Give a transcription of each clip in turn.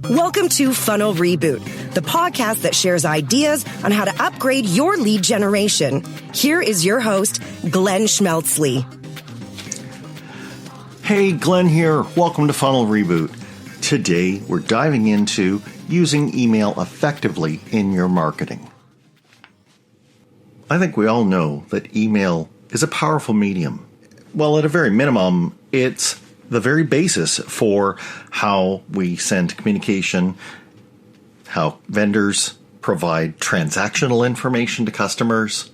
Welcome to Funnel Reboot, the podcast that shares ideas on how to upgrade your lead generation. Here is your host, Glenn Schmeltzley. Hey, Glenn here. Welcome to Funnel Reboot. Today, we're diving into using email effectively in your marketing. I think we all know that email is a powerful medium. Well, at a very minimum, it's the very basis for how we send communication, how vendors provide transactional information to customers.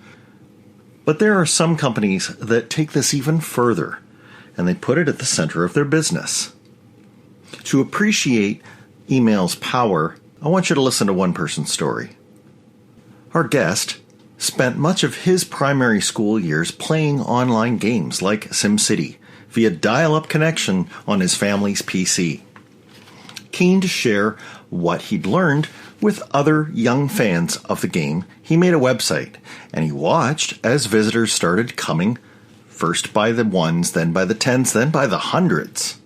But there are some companies that take this even further, and they put it at the center of their business. To appreciate email's power, I want you to listen to one person's story. Our guest spent much of his primary school years playing online games like SimCity via dial-up connection on his family's PC. Keen to share what he'd learned with other young fans of the game, he made a website, and he watched as visitors started coming, first by the ones, then by the tens, then by the hundreds.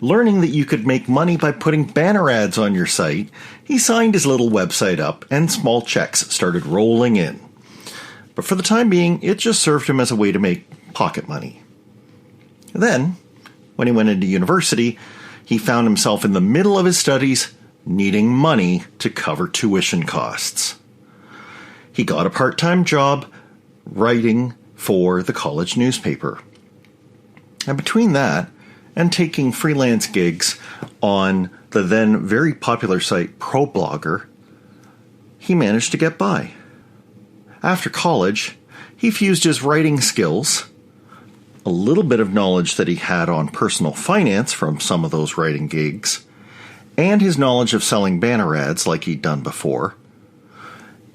Learning that you could make money by putting banner ads on your site, he signed his little website up and small checks started rolling in. But for the time being, it just served him as a way to make pocket money. Then, when he went into university, he found himself in the middle of his studies needing money to cover tuition costs. He got a part-time job writing for the college newspaper. And between that and taking freelance gigs on the then very popular site ProBlogger, he managed to get by. After college, he fused his writing skills, a little bit of knowledge that he had on personal finance from some of those writing gigs, and his knowledge of selling banner ads like he'd done before,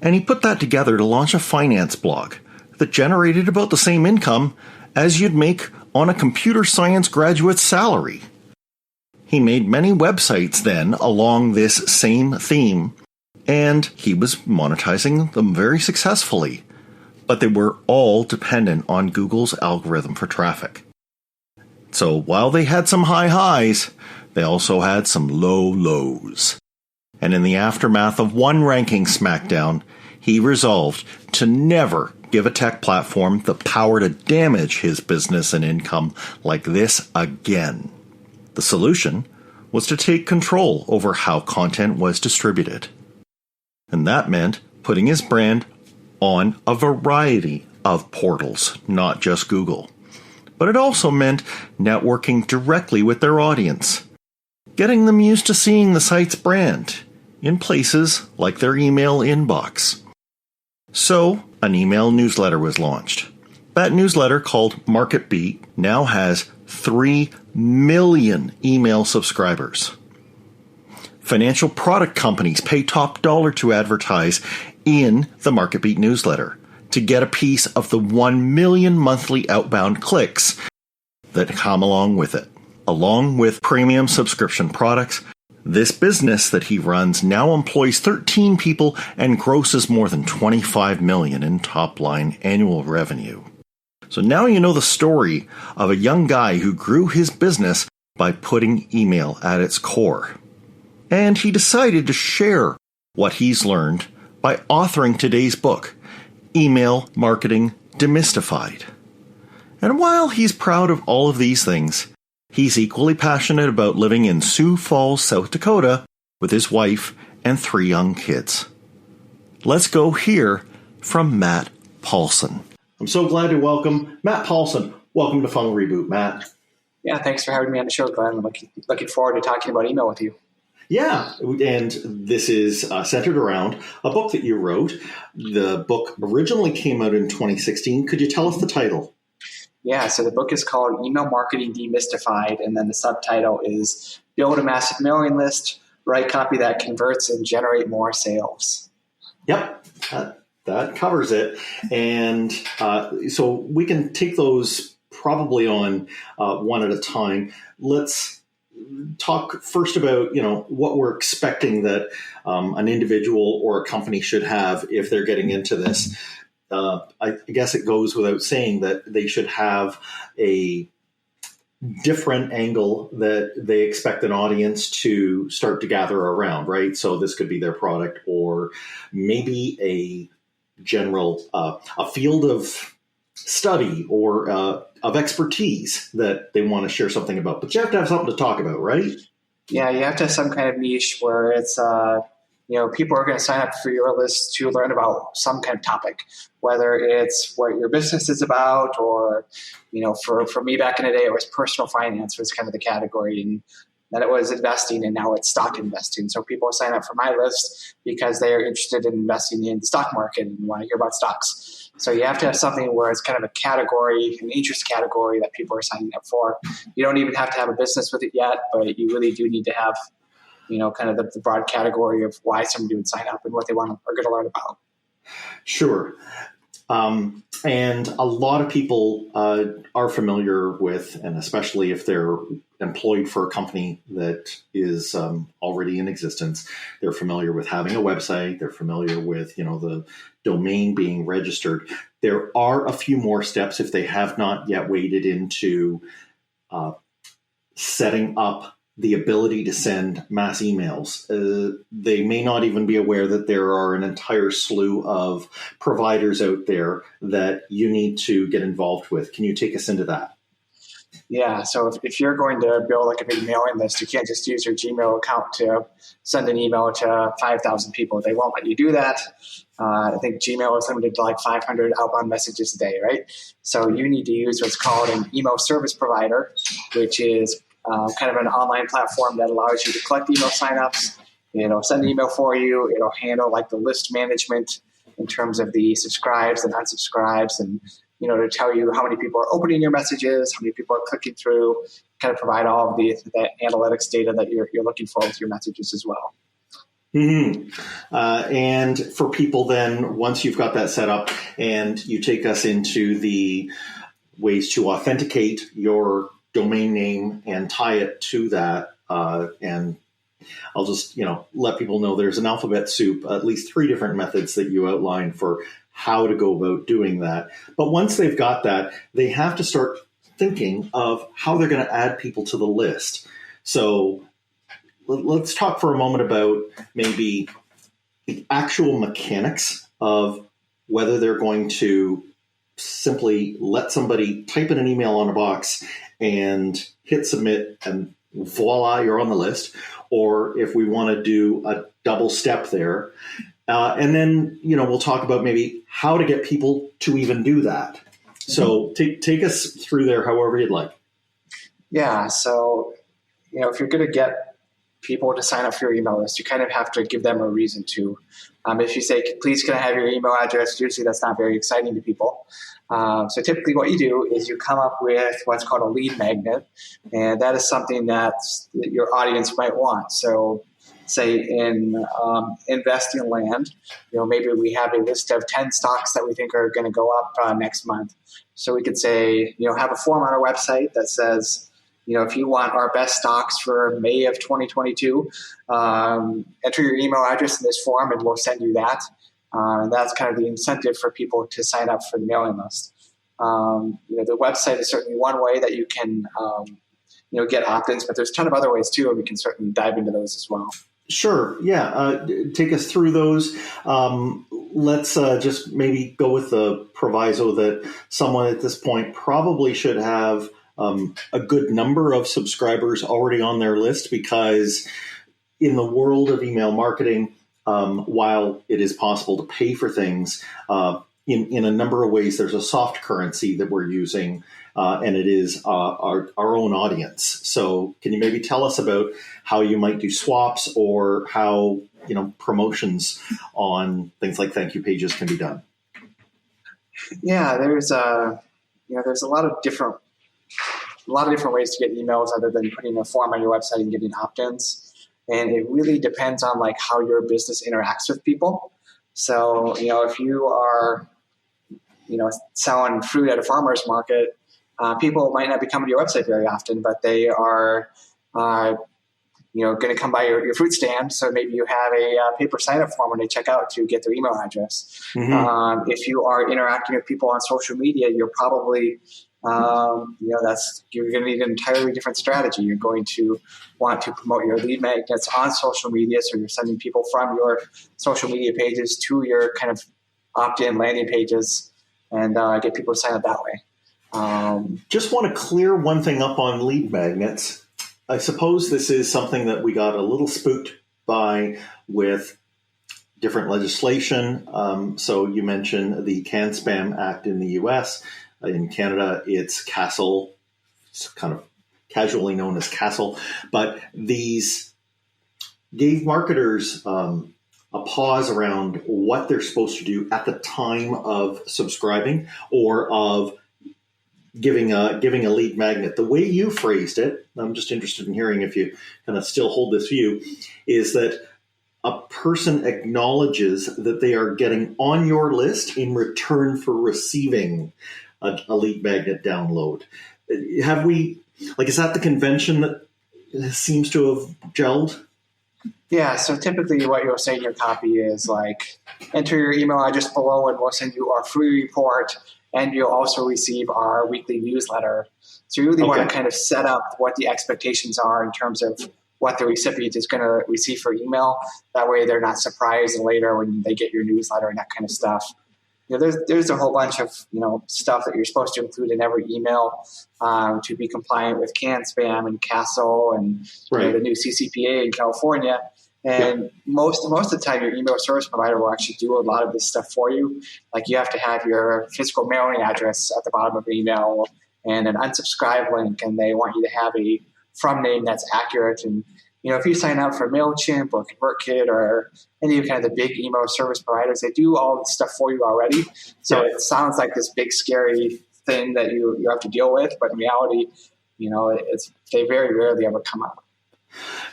and he put that together to launch a finance blog that generated about the same income as you'd make on a computer science graduate's salary. He made many websites then along this same theme, and he was monetizing them very successfully, but they were all dependent on Google's algorithm for traffic. So while they had some high highs, they also had some low lows. And in the aftermath of one ranking smackdown, he resolved to never give a tech platform the power to damage his business and income like this again. The solution was to take control over how content was distributed. And that meant putting his brand on a variety of portals, not just Google. But it also meant networking directly with their audience, getting them used to seeing the site's brand in places like their email inbox. So, an email newsletter was launched. That newsletter, called Market Beat, now has 3 million email subscribers. Financial product companies pay top dollar to advertise in the Market Beat newsletter to get a piece of the 1 million monthly outbound clicks that come along with it. Along with premium subscription products, this business that he runs now employs 13 people and grosses more than $25 million in top-line annual revenue. So now you know the story of a young guy who grew his business by putting email at its core. And he decided to share what he's learned by authoring today's book, Email Marketing Demystified. And while he's proud of all of these things, he's equally passionate about living in Sioux Falls, South Dakota, with his wife and 3 young kids. Let's go hear from Matt Paulson. I'm so glad to welcome Matt Paulson. Welcome to Funnel Reboot, Matt. Yeah, thanks for having me on the show, Glenn. I'm looking forward to talking about email with you. Yeah, and this is centered around a book that you wrote. The book originally came out in 2016. Could you tell us the title? Yeah, so the book is called Email Marketing Demystified, and then the subtitle is Build a Massive Mailing List, Write Copy That Converts, and Generate More Sales. Yep, that covers it. And so we can take those probably on one at a time. Let's talk first about, what we're expecting that an individual or a company should have if they're getting into this. I guess it goes without saying that they should have a different angle that they expect an audience to start to gather around, right? So this could be their product, or maybe a general, a field of study or of expertise that they want to share something about. But you have to have something to talk about, right? Yeah, you have to have some kind of niche where it's, people are going to sign up for your list to learn about some kind of topic, whether it's what your business is about, or, for me back in the day, it was personal finance was kind of the category, and then it was investing, and now it's stock investing. So people sign up for my list because they are interested in investing in the stock market and want to hear about stocks. So you have to have something where it's kind of a category, an interest category that people are signing up for. You don't even have to have a business with it yet, but you really do need to have, kind of the broad category of why somebody would sign up and what they are going to learn about. Sure. And a lot of people are familiar with, and especially if they're employed for a company that is already in existence, they're familiar with having a website. They're familiar with, the domain being registered. There are a few more steps if they have not yet waded into setting up the ability to send mass emails. They may not even be aware that there are an entire slew of providers out there that you need to get involved with. Can you take us into that? Yeah, so if you're going to build like a big mailing list, you can't just use your Gmail account to send an email to 5,000 people. They won't let you do that. I think Gmail is limited to like 500 outbound messages a day, right? So you need to use what's called an email service provider, which is kind of an online platform that allows you to collect email signups. It'll send an email for you. It'll handle like the list management in terms of the subscribes and unsubscribes, and to tell you how many people are opening your messages, how many people are clicking through, kind of provide all of the analytics data that you're looking for with your messages as well. Mm-hmm. And for people then, once you've got that set up, and you take us into the ways to authenticate your domain name and tie it to that, and I'll just let people know there's an alphabet soup, at least 3 different methods that you outlined for how to go about doing that. But once they've got that, they have to start thinking of how they're going to add people to the list. So let's talk for a moment about maybe the actual mechanics of whether they're going to simply let somebody type in an email on a box and hit submit, and voila, you're on the list. Or if we want to do a double step there. And then, we'll talk about maybe how to get people to even do that. So take us through there however you'd like. Yeah. So, if you're going to get people to sign up for your email list, you kind of have to give them a reason to. If you say, please can I have your email address, usually that's not very exciting to people. So typically what you do is you come up with what's called a lead magnet, and that is something that your audience might want. So say in investing land, maybe we have a list of 10 stocks that we think are going to go up next month. So we could say, have a form on our website that says, if you want our best stocks for May of 2022, enter your email address in this form and we'll send you that. And that's kind of the incentive for people to sign up for the mailing list. The website is certainly one way that you can, get opt-ins, but there's a ton of other ways too, and we can certainly dive into those as well. Sure. Yeah. Take us through those. Let's just maybe go with the proviso that someone at this point probably should have a good number of subscribers already on their list, because in the world of email marketing, while it is possible to pay for things, in a number of ways, there's a soft currency that we're using, and it is our own audience. So can you maybe tell us about how you might do swaps, or how promotions on things like thank you pages can be done? Yeah, there's a lot of different ways to get emails other than putting a form on your website and getting opt-ins. And it really depends on like how your business interacts with people. So, if you are, selling fruit at a farmer's market, people might not be coming to your website very often, but they are, going to come by your fruit stand. So maybe you have a paper sign-up form when they check out to get their email address. Mm-hmm. If you are interacting with people on social media, you're probably, you're going to need an entirely different strategy. You're going to want to promote your lead magnets on social media. So you're sending people from your social media pages to your kind of opt-in landing pages and get people to sign up that way. Just want to clear one thing up on lead magnets. I suppose this is something that we got a little spooked by with different legislation. So you mentioned the Can Spam Act in the U.S. In Canada, it's CASL. It's kind of casually known as CASL. But these gave marketers a pause around what they're supposed to do at the time of subscribing or of giving a lead magnet. The way you phrased it, I'm just interested in hearing if you kind of still hold this view, is that a person acknowledges that they are getting on your list in return for receiving a lead magnet download. Have we, is that the convention that seems to have gelled? Yeah, so typically what you'll say in your copy is enter your email address below and we'll send you our free report. And you'll also receive our weekly newsletter. So you really want to kind of set up what the expectations are in terms of what the recipient is going to receive for email. That way they're not surprised later when they get your newsletter and that kind of stuff. There's a whole bunch of stuff that you're supposed to include in every email to be compliant with Can Spam and CASL and the new CCPA in California. And most of the time, your email service provider will actually do a lot of this stuff for you. You have to have your physical mailing address at the bottom of the email and an unsubscribe link, and they want you to have a from name that's accurate. And if you sign up for MailChimp or ConvertKit or any of kind of the big email service providers, they do all this stuff for you already. So it sounds like this big scary thing that you have to deal with, but in reality, they very rarely ever come up.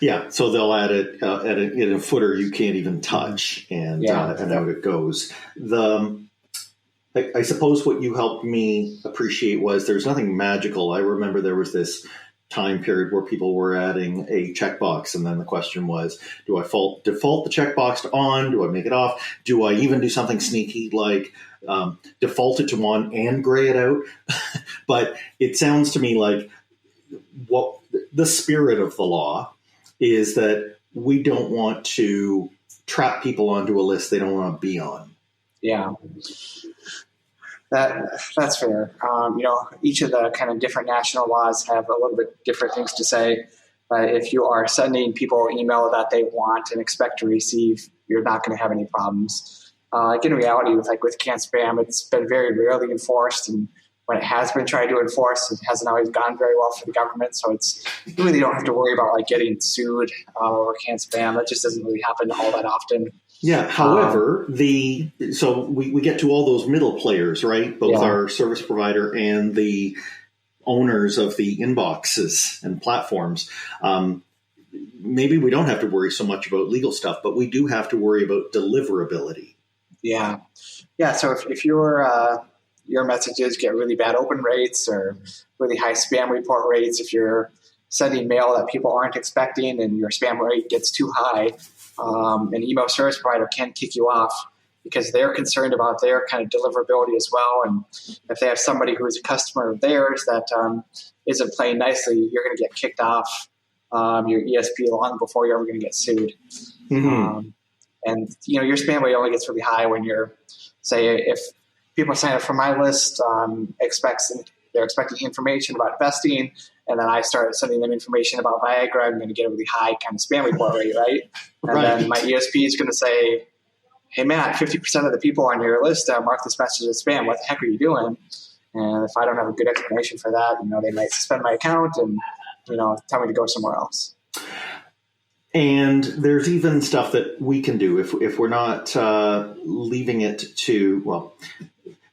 Yeah, so they'll add it in a footer you can't even touch, and out it goes. I suppose what you helped me appreciate was there's nothing magical. I remember there was this time period where people were adding a checkbox, and then the question was, do I default the checkbox to on? Do I make it off? Do I even do something sneaky like default it to on and gray it out? But it sounds to me like what the spirit of the law is that we don't want to trap people onto a list they don't want to be on. Yeah, that's fair. Each of the kind of different national laws have a little bit different things to say. If you are sending people email that they want and expect to receive, you're not going to have any problems. In reality, with Can Spam, it's been very rarely enforced, and when it has been tried to enforce, it hasn't always gone very well for the government. So you really don't have to worry about getting sued over Can Spam. That just doesn't really happen all that often. Yeah. However, so we get to all those middle players, right? Both our service provider and the owners of the inboxes and platforms. Maybe we don't have to worry so much about legal stuff, but we do have to worry about deliverability. Yeah. Yeah. So if your messages get really bad open rates or really high spam report rates, if you're sending mail that people aren't expecting and your spam rate gets too high, an email service provider can kick you off because they're concerned about their kind of deliverability as well. And if they have somebody who is a customer of theirs that isn't playing nicely, you're going to get kicked off your ESP long before you're ever going to get sued. Mm-hmm. And your spam rate only gets really high when you're, say, if people sign up for my list, they're expecting information about investing, and then I start sending them information about Viagra, I'm going to get a really high kind of spam report rate, right? And then my ESP is going to say, hey, Matt, 50% of the people on your list mark this message as spam. What the heck are you doing? And if I don't have a good explanation for that, they might suspend my account and, tell me to go somewhere else. And there's even stuff that we can do if we're not leaving it to,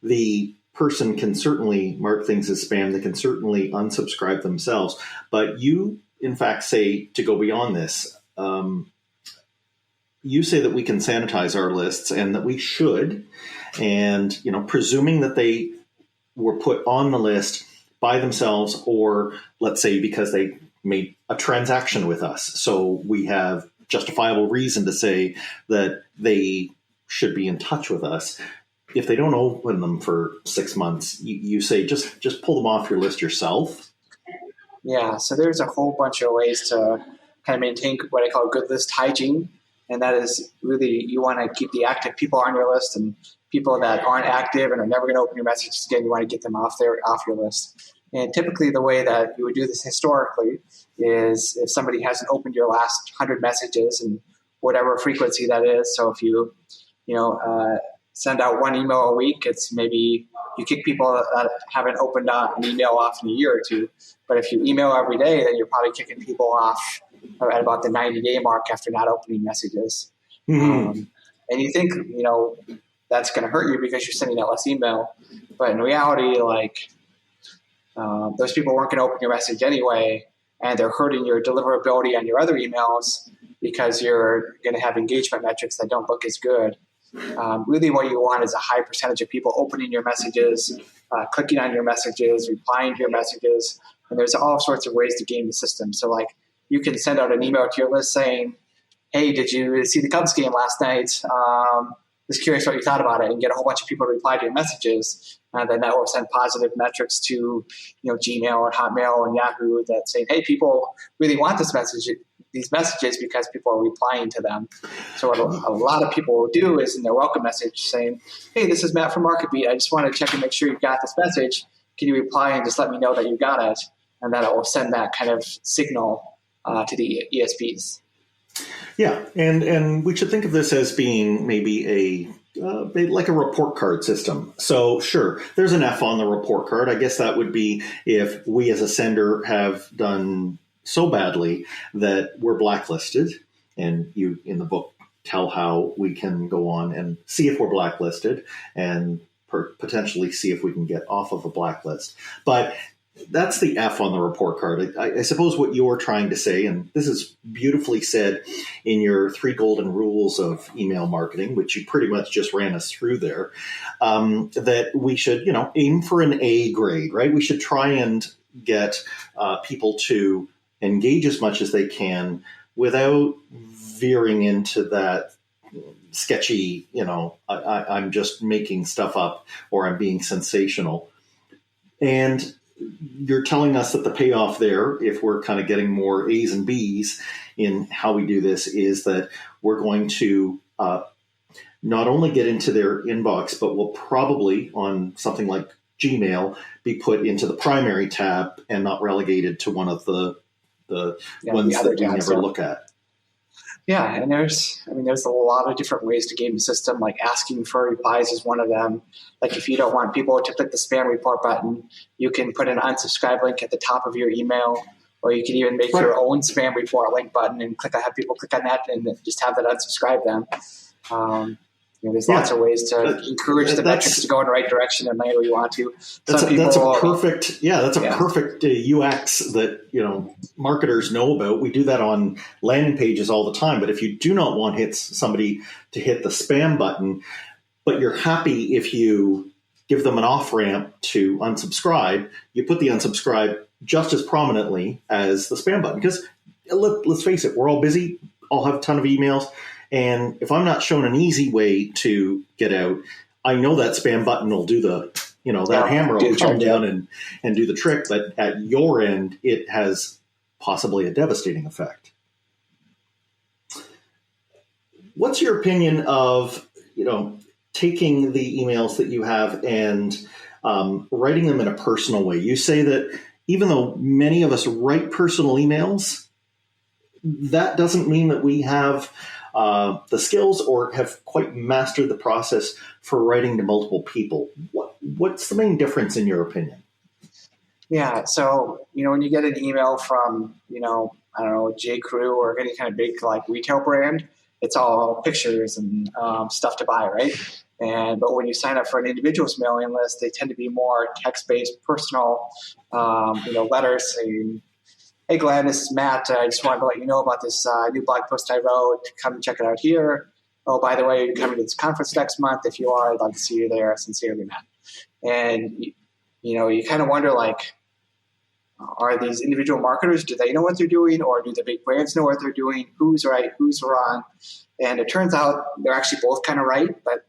the person can certainly mark things as spam. They can certainly unsubscribe themselves. But you, in fact, say to go beyond this. You say that we can sanitize our lists and that we should. And, presuming that they were put on the list by themselves or, let's say, because they made a transaction with us. So we have justifiable reason to say that they should be in touch with us. If they don't open them for 6 months, you say just pull them off your list yourself. Yeah, so there's a whole bunch of ways to kind of maintain what I call good list hygiene. And that is really, you want to keep the active people on your list, and people that aren't active and are never going to open your messages again, you want to get them off your list. And typically the way that you would do this historically is if somebody hasn't opened your last 100 messages and whatever frequency that is. So if you send out one email a week, it's maybe you kick people that haven't opened an email off in a year or two. But if you email every day, then you're probably kicking people off at about the 90-day mark after not opening messages. Mm-hmm. And you think, that's going to hurt you because you're sending out less email. But in reality, those people weren't going to open your message anyway, and they're hurting your deliverability on your other emails because you're going to have engagement metrics that don't look as good. Really what you want is a high percentage of people opening your messages, clicking on your messages, replying to your messages, and there's all sorts of ways to game the system. So you can send out an email to your list saying, hey, did you see the Cubs game last night? Just curious what you thought about it, and get a whole bunch of people to reply to your messages. And then that will send positive metrics to Gmail and Hotmail and Yahoo that saying, hey, people really want these messages because people are replying to them. So what a lot of people will do is in their welcome message saying, hey, this is Matt from MarketBeat. I just want to check and make sure you've got this message. Can you reply and just let me know that you got it? And then it will send that kind of signal to the ESPs. Yeah, and we should think of this as being maybe like a report card system. So sure, there's an F on the report card. I guess that would be if we as a sender have done so badly that we're blacklisted, and you in the book tell how we can go on and see if we're blacklisted and potentially see if we can get off of a blacklist. But that's the F on the report card. I suppose what you're trying to say, and this is beautifully said in your 3 golden rules of email marketing, which you pretty much just ran us through there, that we should, aim for an A grade, right? We should try and get people to engage as much as they can without veering into that sketchy, I'm just making stuff up or I'm being sensational. And you're telling us that the payoff there, if we're kind of getting more A's and B's in how we do this, is that we're going to not only get into their inbox, but we'll probably, on something like Gmail, be put into the primary tab and not relegated to one of the ones that we never look at. Yeah, and there's a lot of different ways to game the system, like asking for replies is one of them. Like if you don't want people to click the spam report button, you can put an unsubscribe link at the top of your email, or you can even make your own spam report link button and have people click on that and just have that unsubscribe them. There's lots of ways to encourage the metrics to go in the right direction and land where you want to. That's a perfect UX that marketers know about. We do that on landing pages all the time. But if you do not want somebody to hit the spam button, but you're happy if you give them an off ramp to unsubscribe, you put the unsubscribe just as prominently as the spam button. Because let's face it, we're all busy, all have a ton of emails. And if I'm not shown an easy way to get out, I know that spam button will do that hammer will come down and do the trick. But at your end, it has possibly a devastating effect. What's your opinion of, taking the emails that you have and writing them in a personal way? You say that even though many of us write personal emails, that doesn't mean that we have the skills or have quite mastered the process for writing to multiple people. What's the main difference in your opinion? Yeah, so when you get an email from J. Crew or any kind of big retail brand, it's all pictures and stuff to buy, right? But when you sign up for an individual's mailing list, they tend to be more text-based, personal, letters saying, hey, Glenn, this is Matt. I just wanted to let you know about this new blog post I wrote. Come and check it out here. Oh, by the way, you're coming to this conference next month. If you are, I'd love to see you there. Sincerely, Matt. And, you kind of wonder, are these individual marketers, do they know what they're doing, or do the big brands know what they're doing? Who's right, who's wrong? And it turns out they're actually both kind of right, but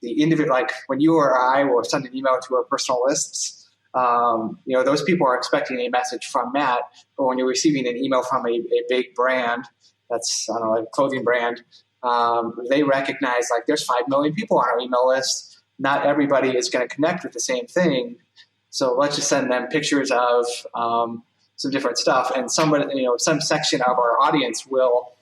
the individual, like when you or I will send an email to our personal lists, those people are expecting a message from Matt, but when you're receiving an email from a big brand, that's, I don't know, like a clothing brand, they recognize like there's 5 million people on our email list. Not everybody is going to connect with the same thing. So let's just send them pictures of some different stuff, and somebody, some section of our audience will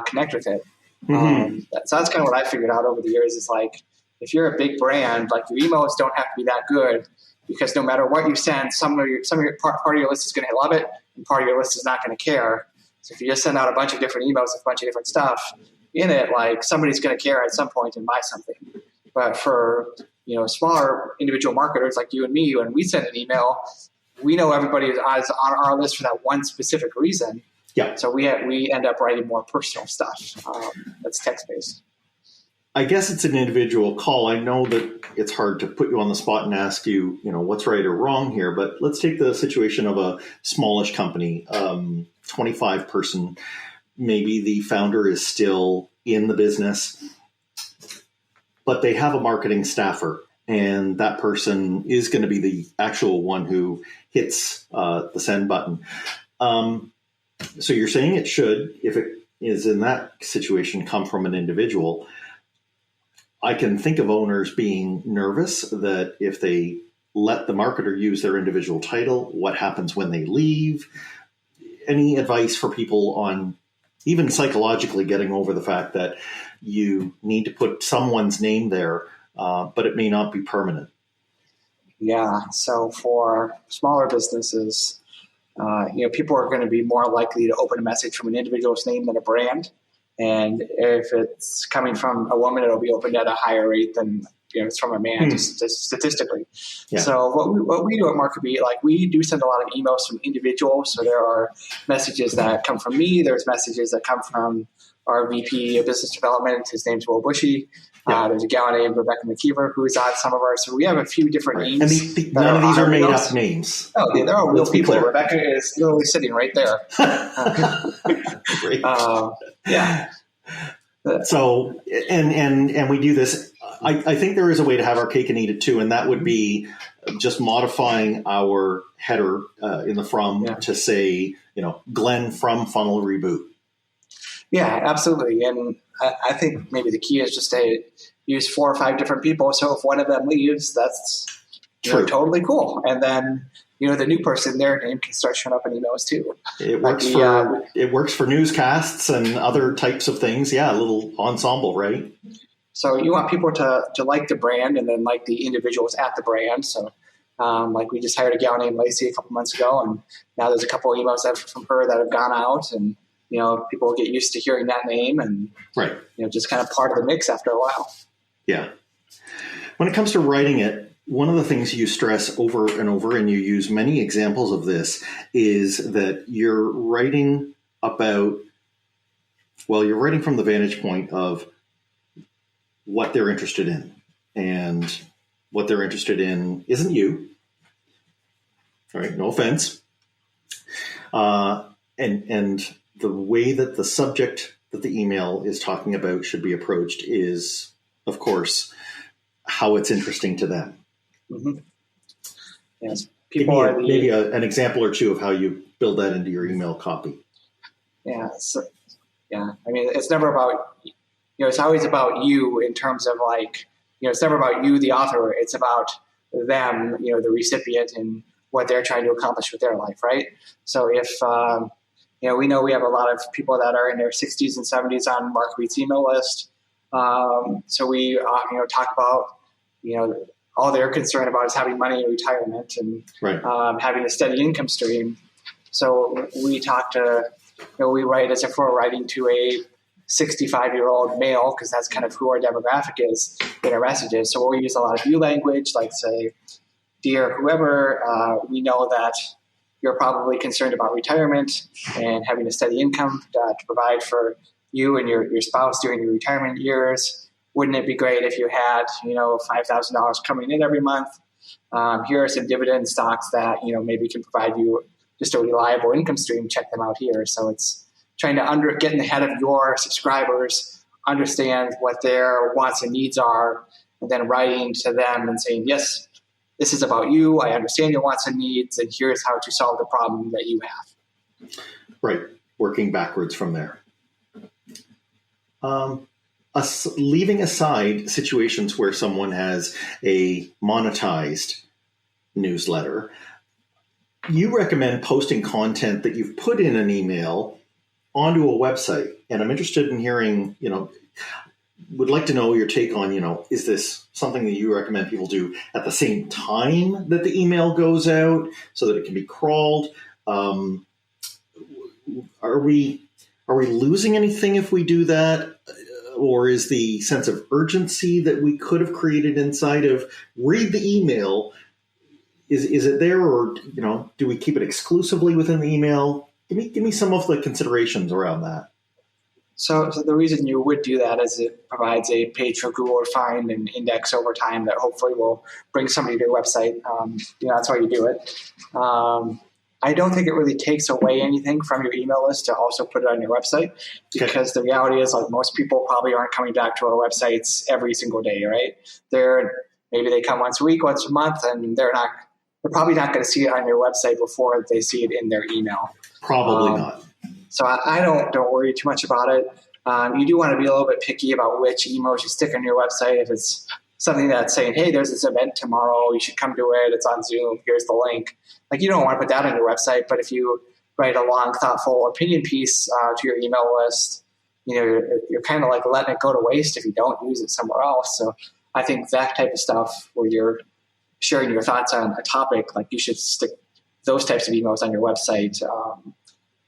connect with it. So that's kind of what I figured out over the years is like, if you're a big brand, like your emails don't have to be that good, because no matter what you send, some of your part of your list is going to love it, and part of your list is not going to care. So if you just send out a bunch of different emails with a bunch of different stuff in it, like somebody's going to care at some point and buy something. But for smaller individual marketers like you and me, when we send an email, we know everybody is on our list for that one specific reason. Yeah. So we end up writing more personal stuff that's text-based. I guess it's an individual call. I know that it's hard to put you on the spot and ask you, what's right or wrong here. But let's take the situation of a smallish company, 25 person. Maybe the founder is still in the business, but they have a marketing staffer, and that person is going to be the actual one who hits the send button. So you're saying it should, if it is in that situation, come from an individual. I can think of owners being nervous that if they let the marketer use their individual title, what happens when they leave? Any advice for people on even psychologically getting over the fact that you need to put someone's name there, but it may not be permanent? Yeah. So for smaller businesses, people are going to be more likely to open a message from an individual's name than a brand. And if it's coming from a woman, it'll be opened at a higher rate than it's from a man, just statistically. Yeah. So what we do at MarketBeat, like we do send a lot of emails from individuals. So there are messages that come from me. There's messages that come from our VP of Business Development. His name's Will Bushy. Yeah. There's a gal named Rebecca McKeever who's on some of ours. So we have a few different names. And none of these are made up names. Oh, they're all real people. Rebecca is literally sitting right there. Great. Yeah. So, and we do this. I think there is a way to have our cake and eat it too, and that would be just modifying our header in the from to say, Glenn from Funnel Reboot. Yeah, absolutely. And I think maybe the key is just to use 4 or 5 different people. So if one of them leaves, that's totally cool. And then, the new person, their name can start showing up in emails too. It works for newscasts and other types of things. Yeah, a little ensemble, right? So you want people to like the brand and then like the individuals at the brand. So like we just hired a gal named Lacey a couple months ago, and now there's a couple of emails from her that have gone out, and people get used to hearing that name, and just kind of part of the mix after a while. Yeah. When it comes to writing it, one of the things you stress over and over, and you use many examples of this, is that you're writing about, you're writing from the vantage point of what they're interested in. And what they're interested in isn't you. All right, no offense. And the way that the subject that the email is talking about should be approached is, of course, how it's interesting to them. Mm-hmm. Yes, maybe an example or two of how you build that into your email copy. Yeah, I mean, it's never about it's always about you in terms of it's never about you, the author. It's about them, the recipient, and what they're trying to accomplish with their life, right? So if we know we have a lot of people that are in their 60s and 70s on MarketBeat's email list. So we talk about all they're concerned about is having money in retirement and having a steady income stream. So we talk to, we write as if we're writing to a 65-year-old male, because that's kind of who our demographic is in our messages. So we'll use a lot of you language, like say, dear whoever, we know that you're probably concerned about retirement and having a steady income to provide for you and your spouse during your retirement years. Wouldn't it be great if you had, $5,000 coming in every month? Here are some dividend stocks that, maybe can provide you just a reliable income stream. Check them out here. So it's trying to get in the head of your subscribers, understand what their wants and needs are, and then writing to them and saying, yes, this is about you. I understand your wants and needs, and here's how to solve the problem that you have. Right. Working backwards from there. Leaving aside situations where someone has a monetized newsletter, you recommend posting content that you've put in an email onto a website. And I'm interested in hearing, would like to know your take on, is this something that you recommend people do at the same time that the email goes out so that it can be crawled? Are we losing anything if we do that? Or is the sense of urgency that we could have created inside of read the email, is it there, or do we keep it exclusively within the email? Give me some of the considerations around that. So the reason you would do that is it provides a page for Google to find and index over time that hopefully will bring somebody to your website. That's why you do it. I don't think it really takes away anything from your email list to also put it on your website, because the reality is, like, most people probably aren't coming back to our websites every single day, right? Maybe they come once a week, once a month, and they're probably not going to see it on your website before they see it in their email. Probably not. So I don't worry too much about it. You do want to be a little bit picky about which emails you stick on your website. If it's something that's saying, hey, there's this event tomorrow, you should come to it, it's on Zoom, here's the link. Like, you don't want to put that on your website, but if you write a long, thoughtful opinion piece to your email list, you're kind of like letting it go to waste if you don't use it somewhere else. So I think that type of stuff where you're sharing your thoughts on a topic, like, you should stick those types of emails on your website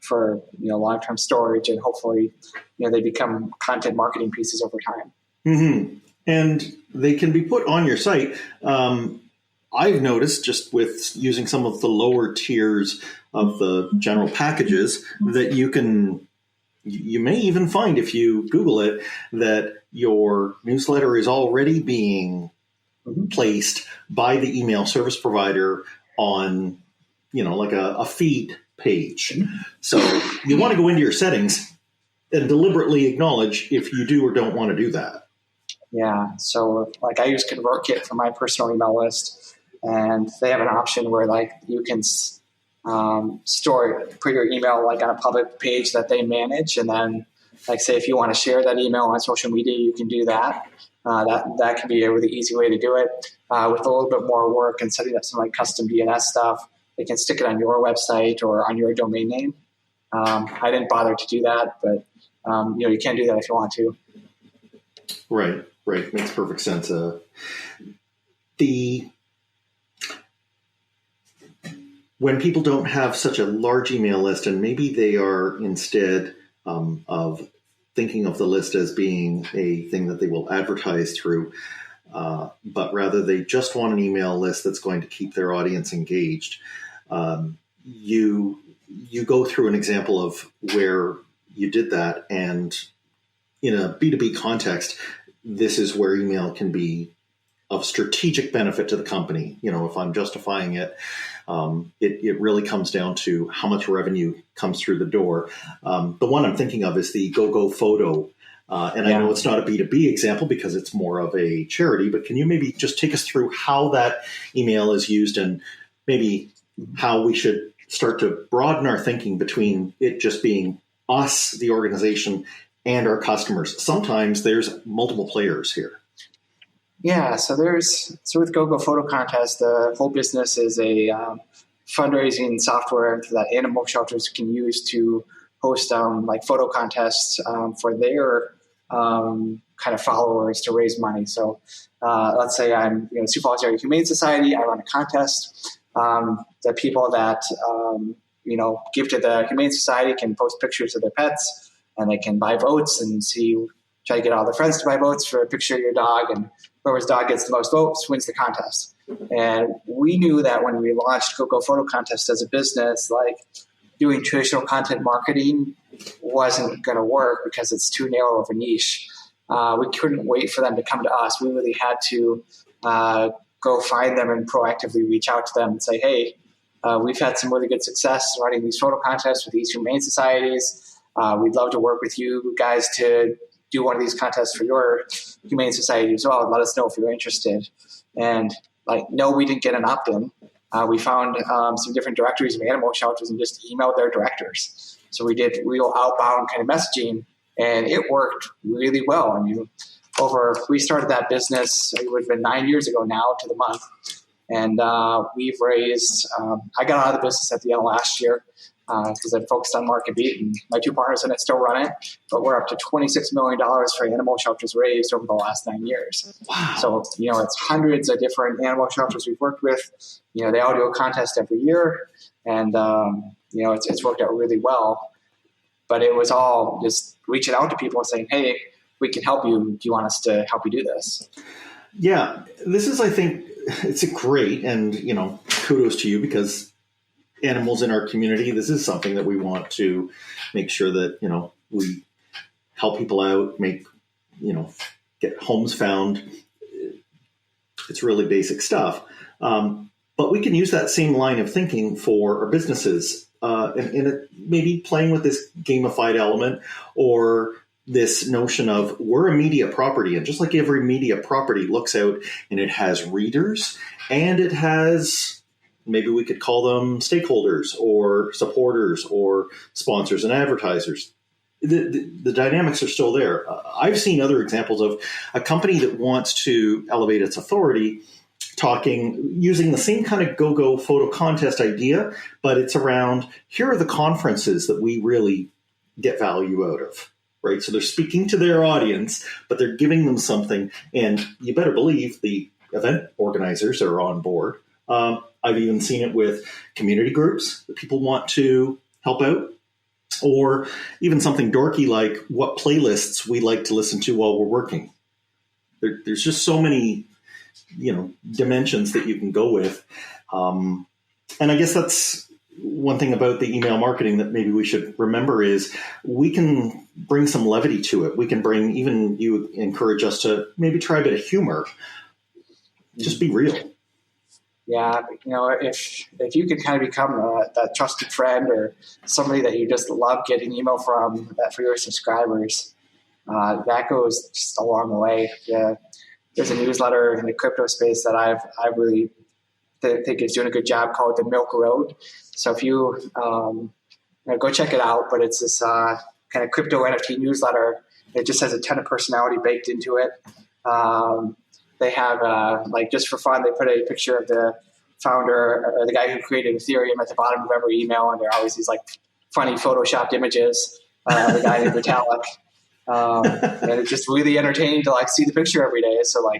for long-term storage, and hopefully they become content marketing pieces over time. Mm-hmm. And they can be put on your site. I've noticed, just with using some of the lower tiers of the general packages, that you may even find, if you Google it, that your newsletter is already being placed by the email service provider on, like a feed page. So you want to go into your settings and deliberately acknowledge if you do or don't want to do that. Yeah. So, like, I use ConvertKit for my personal email list, and they have an option where, like, you can put your email like on a public page that they manage, and then, like, say if you want to share that email on social media, you can do that. That can be a really easy way to do it. With a little bit more work and setting up some like custom DNS stuff, they can stick it on your website or on your domain name. I didn't bother to do that, but you can do that if you want to. Right. Makes perfect sense. When people don't have such a large email list, and maybe they are instead of thinking of the list as being a thing that they will advertise through, but rather they just want an email list that's going to keep their audience engaged. You go through an example of where you did that, and in a B2B context, this is where email can be of strategic benefit to the company. If I'm justifying it, it really comes down to how much revenue comes through the door. The one I'm thinking of is the GoGo Photo. And I know it's not a B2B example because it's more of a charity, but can you maybe just take us through how that email is used, and maybe how we should start to broaden our thinking between it just being us, the organization, and our customers? Sometimes there's multiple players here. Yeah, so with GoGo Photo Contest, the whole business is a fundraising software that animal shelters can use to host like photo contests for their kind of followers to raise money. So let's say I'm Sioux Falls Area Humane Society. I run a contest. The people that give to the Humane Society can post pictures of their pets, and they can buy votes and try to get all their friends to buy votes for a picture of your dog, and whoever's dog gets the most votes wins the contest. And we knew that when we launched GoGo Photo Contest as a business, like, doing traditional content marketing wasn't going to work because it's too narrow of a niche. We couldn't wait for them to come to us. We really had to go find them and proactively reach out to them and say, hey, we've had some really good success running these photo contests with these humane societies. We'd love to work with you guys to do one of these contests for your humane society as well. Let us know if you're interested. And no, we didn't get an opt-in. We found some different directories of animal shelters and just emailed their directors. So we did real outbound kind of messaging, and it worked really well. I mean, we started that business, it would have been 9 years ago now to the month. And we've raised, I got out of the business at the end of last year because I focused on Market Beat, and my two partners in it still run it. But we're up to $26 million for animal shelters raised over the last 9 years. Wow. So, it's hundreds of different animal shelters we've worked with. They all do a contest every year, and, it's worked out really well. But it was all just reaching out to people and saying, hey, we can help you. Do you want us to help you do this? Yeah, this is, I think, it's great, and, kudos to you, because animals in our community, this is something that we want to make sure that, we help people out, get homes found. It's really basic stuff. But we can use that same line of thinking for our businesses, and maybe playing with this gamified element, or this notion of we're a media property, and just like every media property looks out and it has readers, and it has, maybe we could call them stakeholders or supporters or sponsors and advertisers. The dynamics are still there. I've seen other examples of a company that wants to elevate its authority using the same kind of go-go photo contest idea, but it's around, here are the conferences that we really get value out of. Right, so they're speaking to their audience, but they're giving them something, and you better believe the event organizers are on board. I've even seen it with community groups that people want to help out, or even something dorky like what playlists we like to listen to while we're working. There's just so many, dimensions that you can go with, and I guess that's one thing about the email marketing that maybe we should remember is we can bring some levity to it. We can bring, even you encourage us to maybe try a bit of humor. Just be real. Yeah, if you could kind of become that trusted friend or somebody that you just love getting email from for your subscribers, that goes just a long way. Yeah, there's a newsletter in the crypto space that I really think is doing a good job called the Milk Road. So if you go check it out, but it's this kind of crypto NFT newsletter. It just has a ton of personality baked into it. They have, just for fun, they put a picture of the founder or the guy who created Ethereum at the bottom of every email, and there are always these funny photoshopped images of the guy named Vitalik. And it's just really entertaining to see the picture every day. So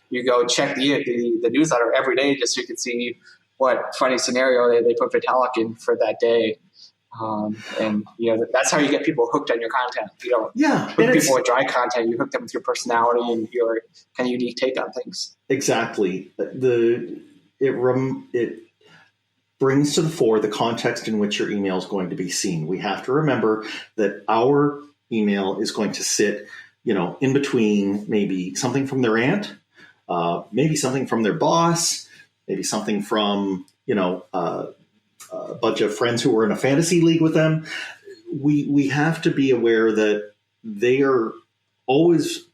you go check the newsletter every day just so you can see what funny scenario they put Vitalik in for that day. And that's how you get people hooked on your content. You don't hook people with dry content. You hook them with your personality and your kind of unique take on things. Exactly. It brings to the fore the context in which your email is going to be seen. We have to remember that our email is going to sit, in between maybe something from their aunt, maybe something from their boss, maybe something from, a bunch of friends who were in a fantasy league with them. We have to be aware that they are always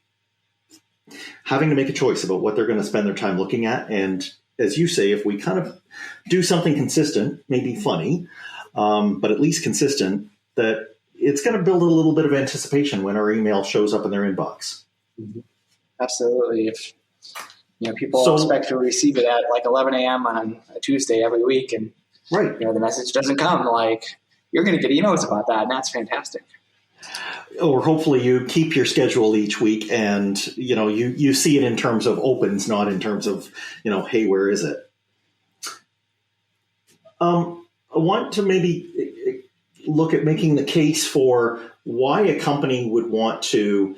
having to make a choice about what they're going to spend their time looking at. And as you say, if we kind of do something consistent, maybe funny, but at least consistent, that it's going to build a little bit of anticipation when our email shows up in their inbox. Mm-hmm. Absolutely. If people expect to receive it at 11 a.m. on a Tuesday every week, and right, the message doesn't come, you're going to get emails about that, and that's fantastic. Or hopefully you keep your schedule each week, and you see it in terms of opens, not in terms of hey, where is it? I want to maybe look at making the case for why a company would want to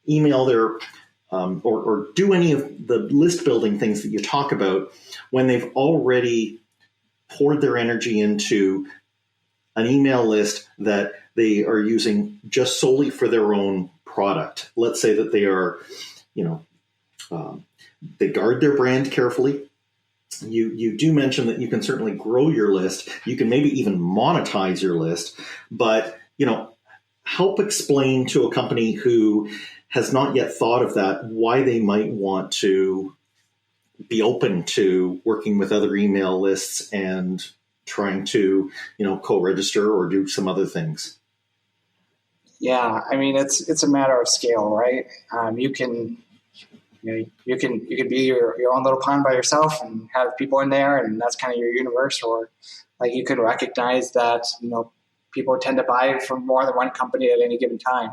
email their or do any of the list building things that you talk about when they've already poured their energy into an email list that they are using just solely for their own product. Let's say that they are, They guard their brand carefully. You do mention that you can certainly grow your list. You can maybe even monetize your list, but help explain to a company who has not yet thought of that why they might want to be open to working with other email lists and trying to, co-register or do some other things. Yeah, I mean, it's a matter of scale, right? You can be your own little pond by yourself and have people in there, and that's kind of your universe. Or like you can recognize that people tend to buy from more than one company at any given time.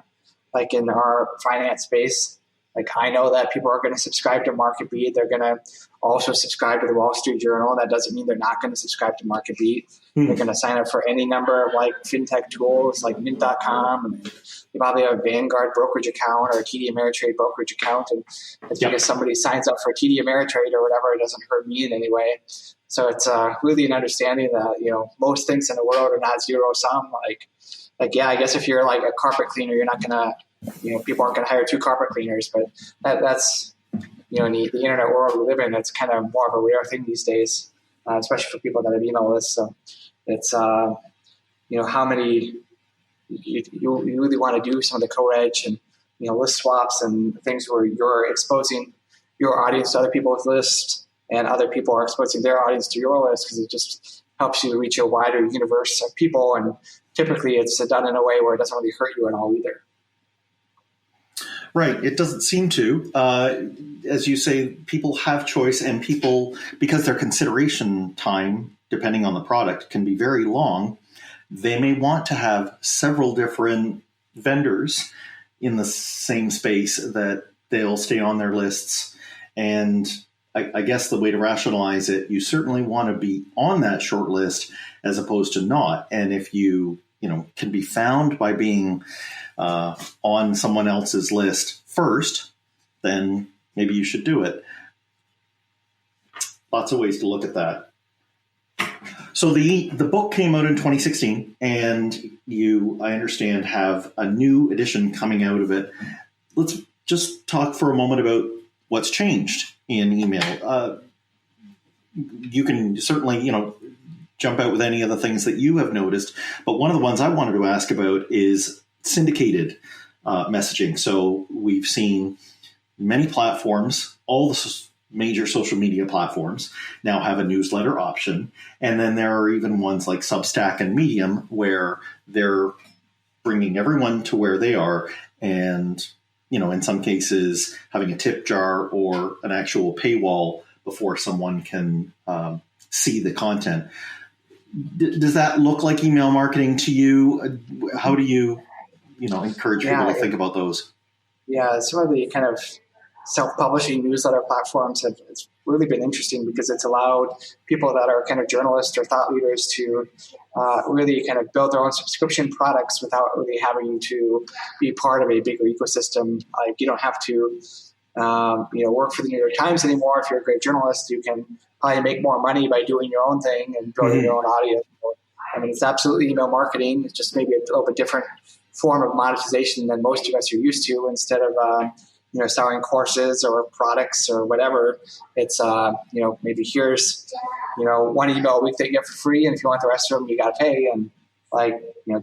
Like in our finance space, like I know that people are going to subscribe to MarketBeat. They're going to also subscribe to the Wall Street Journal. That doesn't mean they're not going to subscribe to MarketBeat. They're going to sign up for any number of like fintech tools like Mint.com. And they probably have a Vanguard brokerage account or a TD Ameritrade brokerage account. And it's because somebody signs up for TD Ameritrade or whatever. It doesn't hurt me in any way. So it's really an understanding that, most things in the world are not zero sum. Like, yeah, I guess if you're like a carpet cleaner, you're not going to, people aren't going to hire 2 carpet cleaners, but that's, in the internet world we live in, it's kind of more of a rare thing these days, especially for people that have email lists. So it's, how many you really want to do some of the co-reg and, list swaps and things where you're exposing your audience to other people's lists and other people are exposing their audience to your list, because it just helps you reach a wider universe of people. And typically it's done in a way where it doesn't really hurt you at all either. Right. It doesn't seem to. As you say, people have choice, and people, because their consideration time, depending on the product, can be very long, they may want to have several different vendors in the same space that they'll stay on their lists. And I guess the way to rationalize it, you certainly want to be on that short list as opposed to not. And if you, can be found by being on someone else's list first, then maybe you should do it. Lots of ways to look at that. So the book came out in 2016, and you, I understand, have a new edition coming out of it. Let's just talk for a moment about what's changed in email. You can certainly, jump out with any of the things that you have noticed, but one of the ones I wanted to ask about is syndicated messaging. So we've seen many platforms, all the major social media platforms now have a newsletter option. And then there are even ones like Substack and Medium where they're bringing everyone to where they are. And, in some cases, having a tip jar or an actual paywall before someone can see the content. Does that look like email marketing to you? How do you, encourage people to think about those? Yeah, some of the kind of self-publishing newsletter platforms it's really been interesting because it's allowed people that are kind of journalists or thought leaders to really kind of build their own subscription products without really having to be part of a bigger ecosystem. Like you don't have to, work for the New York Times anymore. If you're a great journalist, you can probably make more money by doing your own thing and building your own audience. I mean, it's absolutely email marketing. It's just maybe a little bit different form of monetization than most of us are used to. Instead of selling courses or products or whatever, it's maybe here's one email a week that you get for free, and if you want the rest of them, you got to pay. And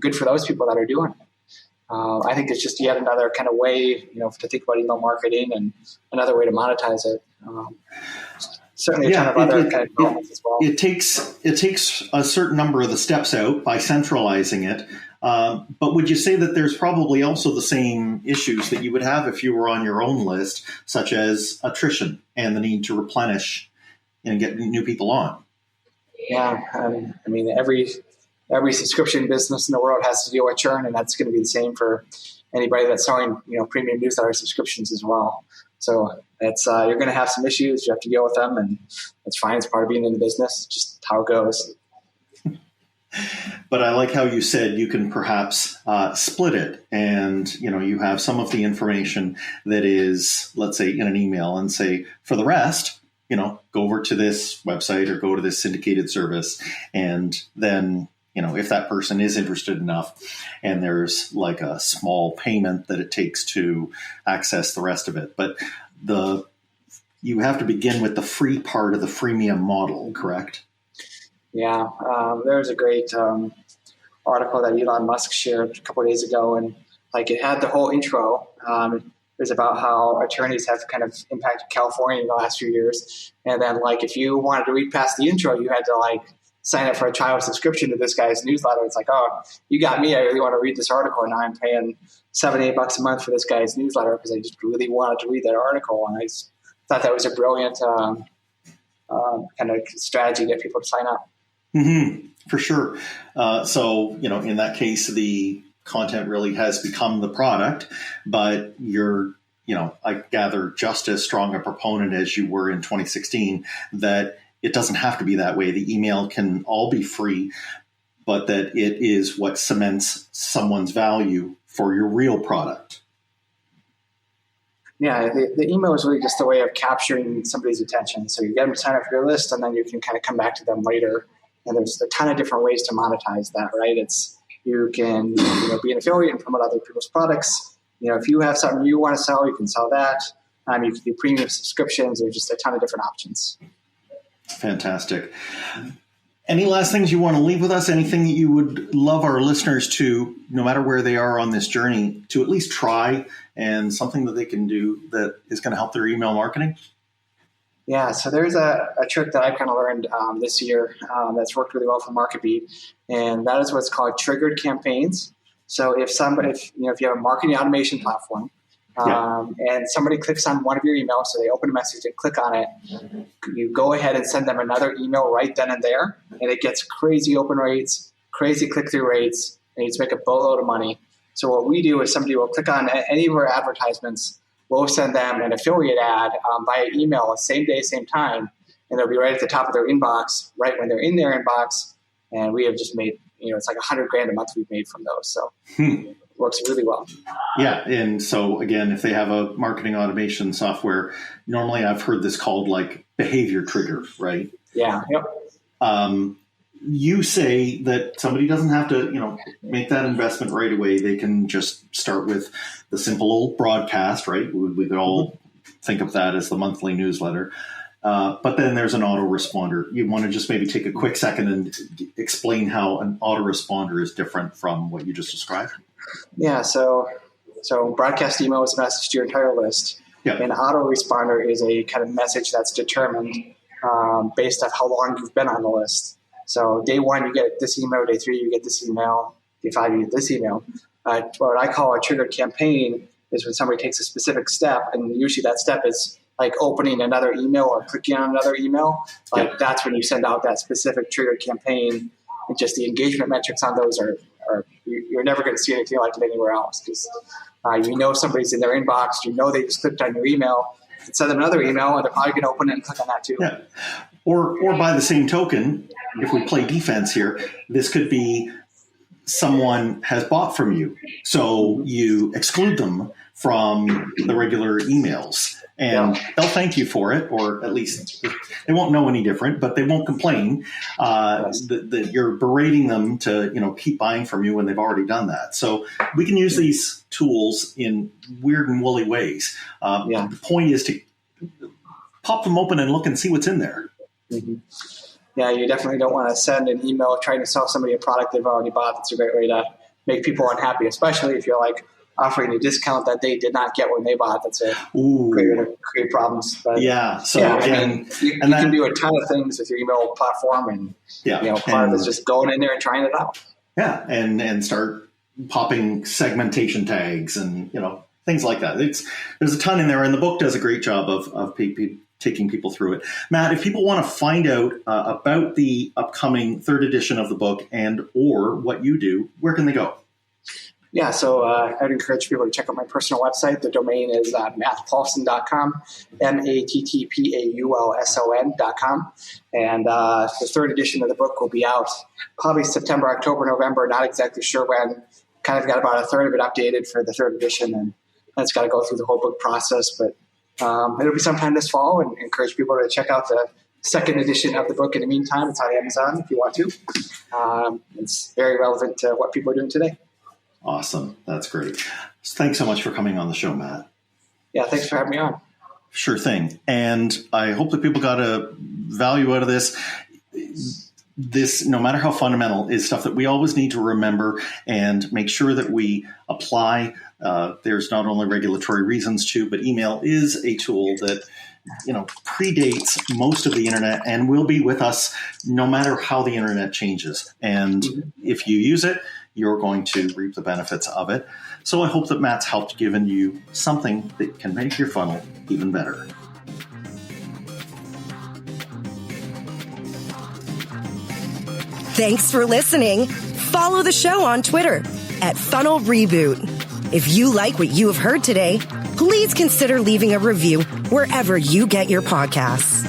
good for those people that are doing it. I think it's just yet another kind of way to think about email marketing and another way to monetize it. Certainly, a ton of other kind of developments as well. It takes a certain number of the steps out by centralizing it. But would you say that there's probably also the same issues that you would have if you were on your own list, such as attrition and the need to replenish and get new people on? Yeah, I mean, every subscription business in the world has to deal with churn, and that's going to be the same for anybody that's selling premium newsletter subscriptions as well. So it's you're going to have some issues. You have to deal with them, and it's fine. It's part of being in the business. Just how it goes. But I like how you said you can perhaps split it, and you have some of the information that is, let's say, in an email, and say for the rest, go over to this website or go to this syndicated service, and then if that person is interested enough, and there's like a small payment that it takes to access the rest of it. But the you have to begin with the free part of the freemium model, correct? Yeah, there's a great article that Elon Musk shared a couple of days ago, and like it had the whole intro. It was about how attorneys have kind of impacted California in the last few years, and then like if you wanted to read past the intro, you had to like sign up for a trial subscription to this guy's newsletter. It's like, oh, you got me. I really want to read this article, and now I'm paying $7-8 a month for this guy's newsletter because I just really wanted to read that article, and I just thought that was a brilliant kind of strategy to get people to sign up. Mm-hmm, for sure. So, in that case, the content really has become the product, but you're, I gather just as strong a proponent as you were in 2016 that it doesn't have to be that way. The email can all be free, but that it is what cements someone's value for your real product. Yeah, the email is really just a way of capturing somebody's attention. So you get them to sign up for your list, and then you can kind of come back to them later. And there's a ton of different ways to monetize that, right? You can be an affiliate and promote other people's products. If you have something you want to sell, you can sell that. You can do premium subscriptions. There's just a ton of different options. Fantastic. Any last things you want to leave with us? Anything that you would love our listeners to, no matter where they are on this journey, to at least try, and something that they can do that is going to help their email marketing? Yeah, so there's a trick that I've kind of learned this year that's worked really well for MarketBeat, and that is what's called triggered campaigns. So if you have a marketing automation platform, and somebody clicks on one of your emails, so they open a message and click on it, you go ahead and send them another email right then and there, and it gets crazy open rates, crazy click-through rates, and you just make a boatload of money. So what we do is somebody will click on any of our advertisements, we'll send them an affiliate ad via email, same day, same time, and they'll be right at the top of their inbox, right when they're in their inbox, and we have just made, it's like $100,000 a month we've made from those, so it works really well. Yeah, and so again, if they have a marketing automation software, normally I've heard this called like behavior trigger, right? Yeah, yep. You say that somebody doesn't have to, make that investment right away. They can just start with the simple old broadcast, right? We could all think of that as the monthly newsletter. But then there's an autoresponder. You want to just maybe take a quick second and explain how an autoresponder is different from what you just described? Yeah, so broadcast email is a message to your entire list. Yep. And autoresponder is a kind of message that's determined based on how long you've been on the list. So day 1, you get this email. Day 3, you get this email. Day 5, you get this email. What I call a triggered campaign is when somebody takes a specific step, and usually that step is like opening another email or clicking on another email. That's when you send out that specific triggered campaign, and just the engagement metrics on those are you're never going to see anything like it anywhere else, because somebody's in their inbox, they just clicked on your email, and send them another email, and they're probably going to open it and click on that too. Yeah. Or by the same token, if we play defense here, this could be someone has bought from you, so you exclude them from the regular emails, and they'll thank you for it, or at least they won't know any different, but they won't complain that you're berating them to keep buying from you when they've already done that. So we can use these tools in weird and woolly ways. The point is to pop them open and look and see what's in there. Mm-hmm. Yeah, you definitely don't want to send an email trying to sell somebody a product they've already bought. That's a great way to make people unhappy, especially if you're like offering a discount that they did not get when they bought. That's a great way to create problems. But you can do a ton of things with your email platform, and part of it's just going in there and trying it out. Yeah, and start popping segmentation tags and things like that. There's a ton in there, and the book does a great job of taking people through it. Matt, if people want to find out about the upcoming 3rd edition of the book and or what you do, where can they go? Yeah, so I'd encourage people to check out my personal website. The domain is mattpaulson.com, mattpaulson.com. And the 3rd edition of the book will be out probably September, October, November, not exactly sure when. Kind of got about a third of it updated for the 3rd edition, and it's got to go through the whole book process, but it'll be sometime this fall, and encourage people to check out the 2nd edition of the book in the meantime. It's on Amazon if you want to. It's very relevant to what people are doing today. Awesome. That's great. Thanks so much for coming on the show, Matt. Yeah, thanks for having me on. Sure thing. And I hope that people got a value out of this. This, no matter how fundamental, is stuff that we always need to remember and make sure that we apply. There's not only regulatory reasons to, but email is a tool that predates most of the internet and will be with us no matter how the internet changes. And if you use it, you're going to reap the benefits of it. So I hope that Matt's helped given you something that can make your funnel even better. Thanks for listening. Follow the show on Twitter at Funnel Reboot. If you like what you have heard today, please consider leaving a review wherever you get your podcasts.